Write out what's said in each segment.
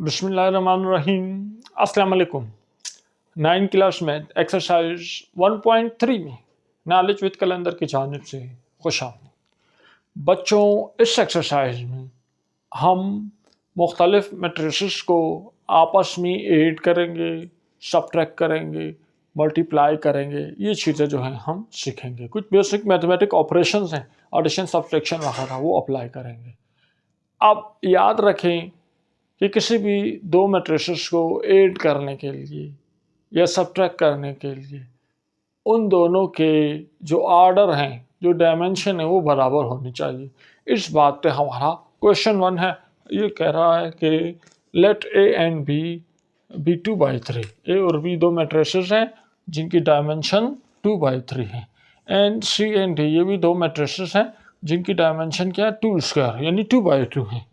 बिस्मिल्लाहिर्रहमानिर्रहीम। अस्सलाम वालेकुम। 9 क्लास में एक्सरसाइज 1.3 में नॉलेज विद कलंदर की जानिब से खुश आमदीद। बच्चों, इस एक्सरसाइज में हम मुख्तलिफ मैट्रिसेस को आपस में ऐड करेंगे, सब्ट्रैक्ट करेंगे, मल्टीप्लाई करेंगे। ये चीज़ें जो हैं हम सीखेंगे। कुछ बेसिक मैथमेटिक ऑपरेशंस हैं, एडिशन सब्ट्रैक्शन वगैरह, वो अप्लाई करेंगे। अब याद रखें कि किसी भी दो मैट्रिसेस को ऐड करने के लिए या सब्ट्रैक्ट करने के लिए उन दोनों के जो ऑर्डर हैं, जो डायमेंशन है, वो बराबर होनी चाहिए। इस बात पे हमारा क्वेश्चन 1 है। ये कह रहा है कि let A and B be 2/3। ए और बी दो मैट्रिसेस हैं जिनकी डायमेंशन 2/3 है। एंड सी एंड डी, ये भी दो मैट्रिसेस हैं जिनकी डायमेंशन क्या है, 2² यानी 2/2 है।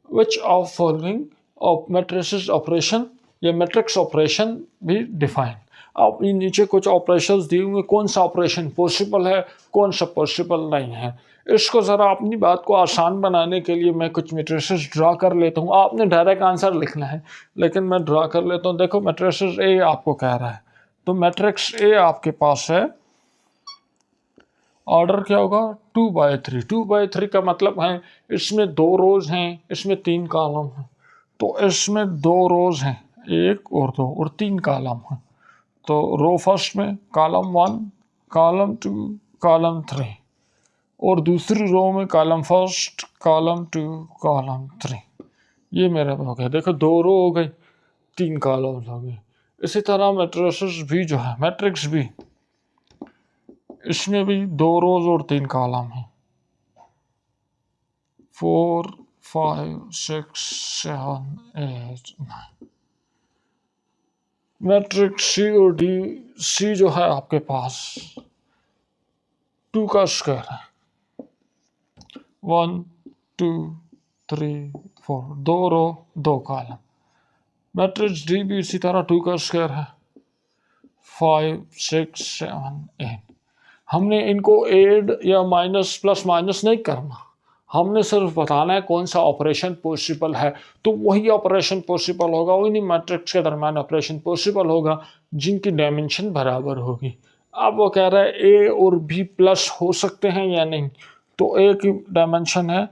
Which of following of matrices operation या मैट्रिक्स ऑपरेशन भी डिफाइन। अब ये नीचे कुछ ऑपरेशंस दिए हुए, कौन सा ऑपरेशन पॉसिबल है, कौन सा पॉसिबल नहीं है। इसको ज़रा अपनी बात को आसान बनाने के लिए मैं कुछ मैट्रिसेस ड्रा कर लेता हूँ। आपने डायरेक्ट आंसर लिखना है, लेकिन मैं ड्रा कर लेता हूँ। देखो, मैट्रिसेस ए आपको कह रहा है, तो मैट्रिक्स ए आपके पास है, ऑर्डर क्या होगा, 2/3। 2/3 का मतलब है इसमें 2 रोज हैं, इसमें 3 कॉलम हैं। तो इसमें 2 रोज हैं, 1 और 2, और 3 कॉलम हैं। तो रो फर्स्ट में कॉलम 1, कॉलम 2, कॉलम 3, और दूसरी रो में कॉलम फर्स्ट, कॉलम 2, कॉलम 3। ये मेरा हो गया। देखो, 2 रो हो गई, 3 कॉलम हो गए। इसी तरह मैट्रिसेस भी जो है, मैट्रिक्स भी, इसमें भी 2 रोज और 3 कॉलम हैं, 4, 5, 6, 7, 8, 9। मैट्रिक्स सी और डी, सी जो है आपके पास 2 का स्क्वायर है, 1, 2, 3, 4, 2 रो 2 कॉलम। मैट्रिक्स डी भी इसी तरह 2 का स्क्वायर है, 5, 6, 7, 8। हमने इनको ऐड या माइनस प्लस माइनस नहीं करना, हमने सिर्फ बताना है कौन सा ऑपरेशन पॉसिबल है। तो वही ऑपरेशन पॉसिबल होगा, उन्हीं मैट्रिक्स के दरम्यान ऑपरेशन पॉसिबल होगा जिनकी डायमेंशन बराबर होगी। अब वो कह रहा है ए और बी प्लस हो सकते हैं या नहीं। तो ए की डायमेंशन है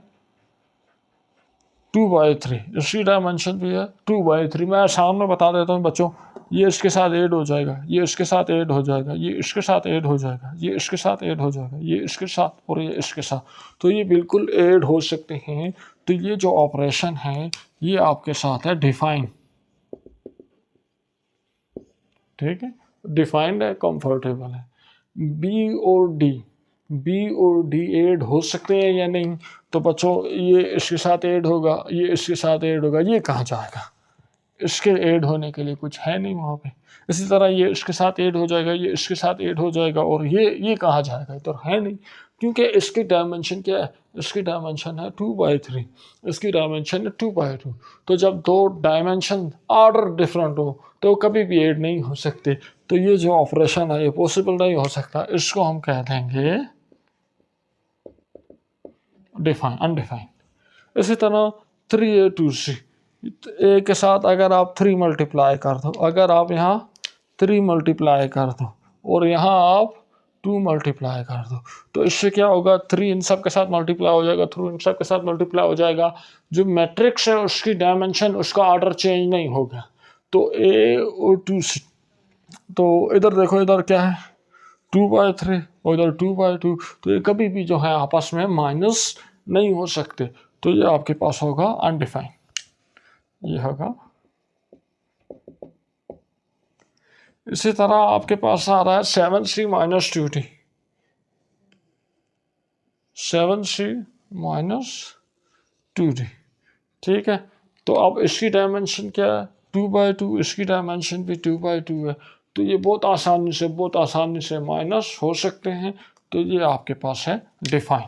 2/3, इसकी डायमेंशन भी है 2/3। मैं सामने बता देता हूँ बच्चों, ये इसके साथ ऐड हो जाएगा, ये इसके साथ ऐड हो जाएगा, ये इसके साथ ऐड हो जाएगा, ये इसके साथ ऐड हो जाएगा, ये इसके साथ और ये इसके साथ। तो ये बिल्कुल ऐड हो सकते हैं। तो ये जो ऑपरेशन है ये आपके साथ है डिफाइन। ठीक है, डिफाइंड है, कंफर्टेबल है। बी और डी, बी और डी ऐड हो सकते हैं या नहीं। तो बच्चों, ये इसके साथ ऐड होगा, ये इसके साथ ऐड होगा, ये कहाँ जाएगा, इसके ऐड होने के लिए कुछ है नहीं वहाँ पे। इसी तरह ये इसके साथ ऐड हो जाएगा, ये इसके साथ ऐड हो जाएगा, और ये कहाँ जाएगा, तो है नहीं, क्योंकि इसकी डायमेंशन क्या है, इसकी डायमेंशन है 2/3, इसकी डायमेंशन है 2/2। तो जब दो डायमेंशन ऑर्डर डिफरेंट हो तो कभी भी ऐड नहीं हो सकते। तो ये जो ऑपरेशन है ये पॉसिबल नहीं हो सकता। इसको हम कह देंगे डिफाइन, अनडिफाइंड। इसी तरह 3a 2c, ए के साथ अगर आप 3 मल्टीप्लाई कर दो, अगर आप यहाँ 3 मल्टीप्लाई कर दो और यहाँ आप 2 मल्टीप्लाई कर दो, तो इससे क्या होगा, 3 इन सब के साथ मल्टीप्लाई हो जाएगा, 3 इन सब के साथ मल्टीप्लाई हो जाएगा। जो मैट्रिक्स है उसकी डायमेंशन, उसका ऑर्डर चेंज नहीं होगा। तो ए और 2c, तो इधर देखो, इधर क्या है 2/3 और इधर 2/2। तो ये कभी भी जो है आपस में माइनस नहीं हो सकते। तो ये आपके पास होगा अनडिफाइंड, ये होगा। इसी तरह आपके पास आ रहा है 7c - 2d, 7c - 2d। ठीक है, तो अब इसकी डायमेंशन क्या है, 2/2, इसकी डायमेंशन भी 2/2 है। तो ये बहुत आसानी से माइनस हो सकते हैं। तो ये आपके पास है डिफाइन।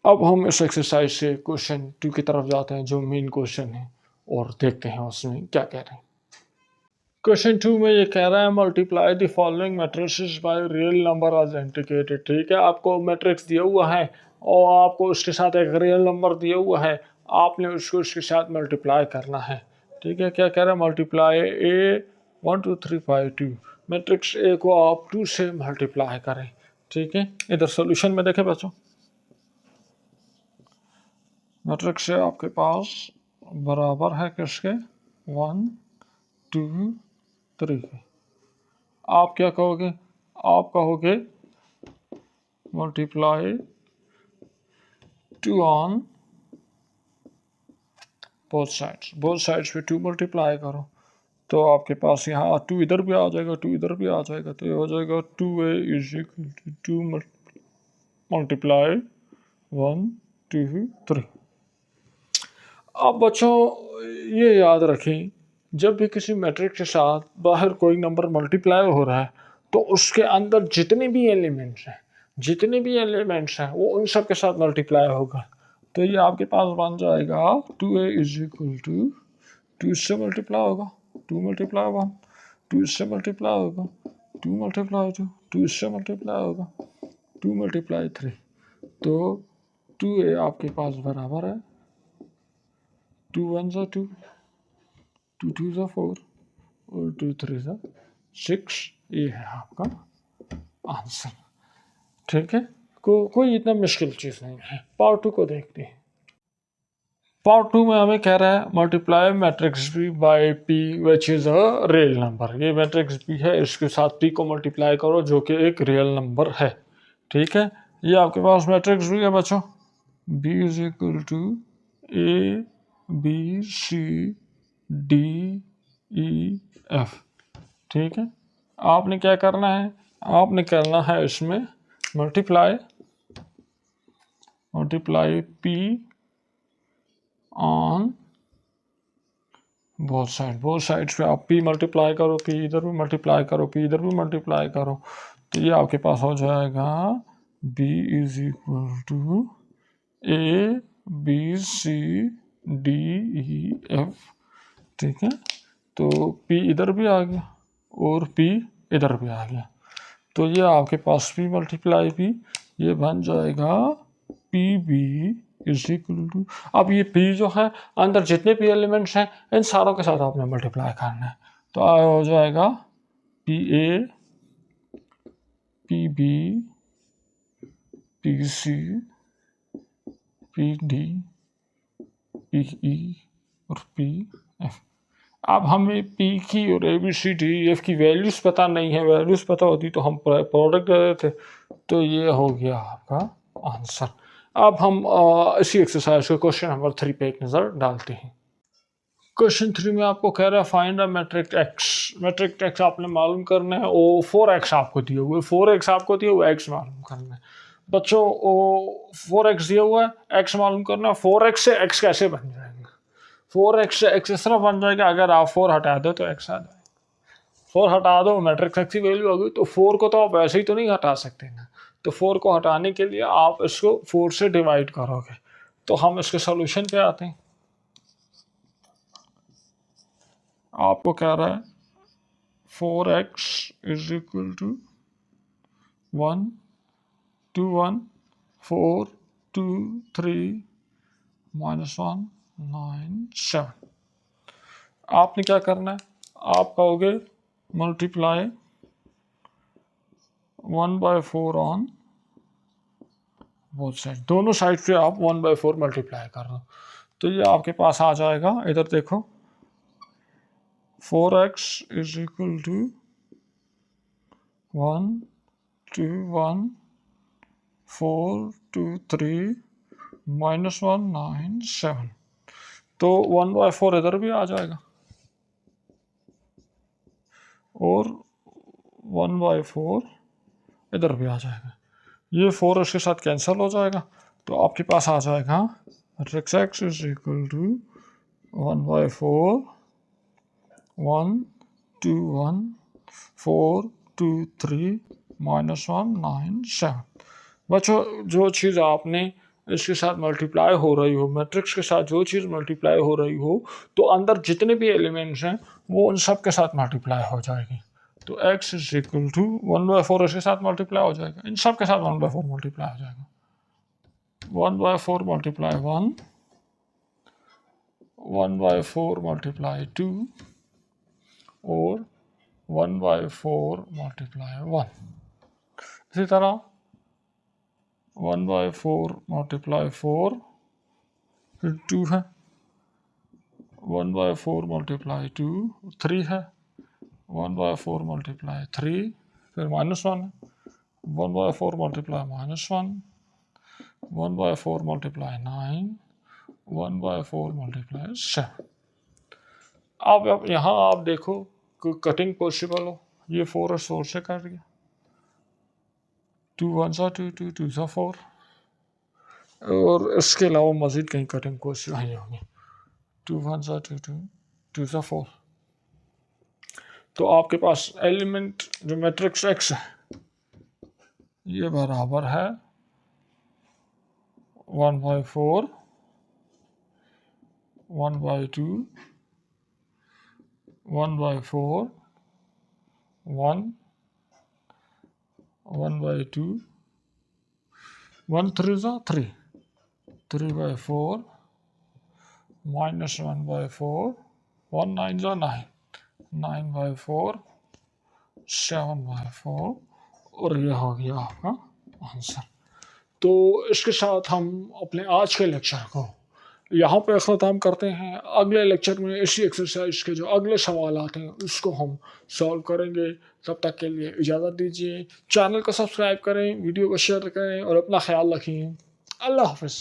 अब हम इस एक्सरसाइज से क्वेश्चन 2 की तरफ जाते हैं, जो मेन क्वेश्चन है, और देखते हैं उसमें क्या कह रहे हैं। क्वेश्चन 2 में ये कह रहा है multiply the following matrices by real number as indicated. ठीक है, आपको मैट्रिक्स दिया हुआ है और आपको उसके साथ एक रियल नंबर दिया हुआ है, आपने उसको उसके साथ मल्टीप्लाई करना है। ठीक है, क्या कह रहा है, मल्टीप्लाई ए 1 2 3 5 2, मैट्रिक्स ए को आप 2 से मल्टीप्लाई करें। ठीक है, इधर सोल्यूशन में देखें बच्चों, मैट्रिक्स ए आपके पास बराबर है किसके, 1 2 3। आप क्या कहोगे, आप कहोगे मल्टीप्लाई 2 ऑन बोथ साइड्स पे 2 मल्टीप्लाई करो, तो आपके पास यहाँ 2 इधर भी आ जाएगा, 2 इधर भी आ जाएगा, तो ये हो जाएगा 2a is equal to 2 multiply 1 2 3। अब बच्चों ये याद रखें, जब भी किसी मैट्रिक्स के साथ बाहर कोई नंबर मल्टीप्लाई हो रहा है तो उसके अंदर जितने भी एलिमेंट्स हैं वो उन सब के साथ मल्टीप्लाई होगा। तो ये आपके पास बन जाएगा 2a इज इक्वल टू 2 इससे मल्टीप्लाई होगा 2 मल्टीप्लाई 1, 2 इससे मल्टीप्लाई होगा 2 मल्टीप्लाई 2, 2 इससे मल्टीप्लाई होगा 2 मल्टीप्लाई 3। तो 2a आपके पास बराबर है 2 1 ज़ा 2, 2 2 ज़ा 4 और 2 3 ज़ा 6। ये है आपका आंसर। ठीक है, कोई इतना मुश्किल चीज़ नहीं है। पार्ट 2 को देखते हैं। पार्ट 2 में हमें कह रहा है multiply matrix P by P which is a real number. ये मैट्रिक्स पी है, इसके साथ पी को मल्टीप्लाई करो जो कि एक रियल नंबर है। ठीक है, ये आपके पास मैट्रिक्स भी है बच्चों, B is equal to A B C D E F. ठीक है, आपने क्या करना है, आपने करना है इसमें multiply P on both sides पे आप पी मल्टीप्लाई करो, पी इधर भी मल्टीप्लाई करो, पी इधर भी मल्टीप्लाई करो, तो ये आपके पास हो जाएगा B is equal to A B C D E F. ठीक है, तो पी इधर भी आ गया और पी इधर भी आ गया, तो ये आपके पास पी मल्टीप्लाई पी, ये बन जाएगा P B is equal to, अब ये पी जो है अंदर जितने भी एलिमेंट्स हैं इन सारों के साथ आपने मल्टीप्लाई करना है, तो हो जाएगा P A P B P C P D P E और पी एफ। अब हमें पी की और A B C D F की वैल्यूज पता नहीं है, वैल्यूज पता होती तो हम प्रोडक्ट दे देते। तो ये हो गया आपका आंसर। अब हम इसी एक्सरसाइज को क्वेश्चन नंबर 3 पे एक नज़र डालते हैं। क्वेश्चन 3 में आपको कह रहा है find a matrix x. Matrix x आपने मालूम करना है, और 4x आपको दिए हुए, 4x आपको दिए हुए, एक्स मालूम करना है। बच्चों 4x दिया हुआ है, एक्स मालूम करना है। 4x से x कैसे बन जाएगा, 4x से x इस तरह बन जाएगा, अगर आप 4 हटा दो तो x आ जाएगा। 4 हटा दो, मैट्रिक्स एक्स की वैल्यू होगी, तो 4 को तो आप ऐसे ही तो नहीं हटा सकते ना, तो 4 को हटाने के लिए आप इसको 4 से डिवाइड करोगे। तो हम इसके सोल्यूशन पे आते हैं। आपको कह रहा है 4x इज इक्वल टू 1 2 1 4 2 3 -1 9 7। आपने क्या करना है, आप कहोगे मल्टीप्लाई 1/4 ऑन बोथ साइड, दोनों साइड पे आप 1/4 मल्टीप्लाई कर दो, तो ये आपके पास आ जाएगा। इधर देखो 4x इज इक्वल टू 1 2 1 4 2 3 -1 9 7, तो 1/4 इधर भी आ जाएगा और 1/4 इधर भी आ जाएगा। ये 4 इसके साथ कैंसिल हो जाएगा, तो आपके पास आ जाएगा matrix X is equal to 1/4 1 2 1 4 2 3 -1 9 7। बच्चों जो चीज़ आपने इसके साथ मल्टीप्लाई हो रही हो, मैट्रिक्स के साथ जो चीज़ मल्टीप्लाई हो रही हो, तो अंदर जितने भी एलिमेंट्स हैं वो उन सब के साथ मल्टीप्लाई हो जाएगी। तो x इज इक्वल टू 1/4 इसके साथ मल्टीप्लाई हो जाएगा, इन सब के साथ 1/4 मल्टीप्लाई हो जाएगा। 1/4 मल्टीप्लाई 1, 1/4 मल्टीप्लाई 2 और 1/4 मल्टीप्लाई 1। इसी तरह 1/4 मल्टीप्लाई 4 फिर 2 है, 1/4 मल्टीप्लाई 2 3 है, 1/4 मल्टीप्लाई 3 फिर -1 है, 1/4 मल्टीप्लाई -1, 1/4 मल्टीप्लाई 9, 1/4 मल्टीप्लाई 7। अब यहाँ आप देखो कि कटिंग पॉसिबल हो, ये 4 4 से कर दिया, 2 1 2 2 2 4, और इसके अलावा मज़ीद कहीं कटिंग पॉसिबल नहीं होगी। 2 1 2 2 2 4। तो आपके पास एलिमेंट जो मैट्रिक्स x है ये बराबर है 1/4, 1/2, 1/4, 1, 1/2, 1 3 3, 3/4, -1/4, 1 9 9, 9/4, 7/4, और यह हो गया आपका आंसर। तो इसके साथ हम अपने आज के लेक्चर को यहाँ पे ख़त्म करते हैं। अगले लेक्चर में इसी एक्सरसाइज के जो अगले सवाल आते हैं उसको हम सॉल्व करेंगे। तब तक के लिए इजाज़त दीजिए। चैनल को सब्सक्राइब करें, वीडियो को शेयर करें और अपना ख्याल रखिए। अल्लाह हाफ़िज़।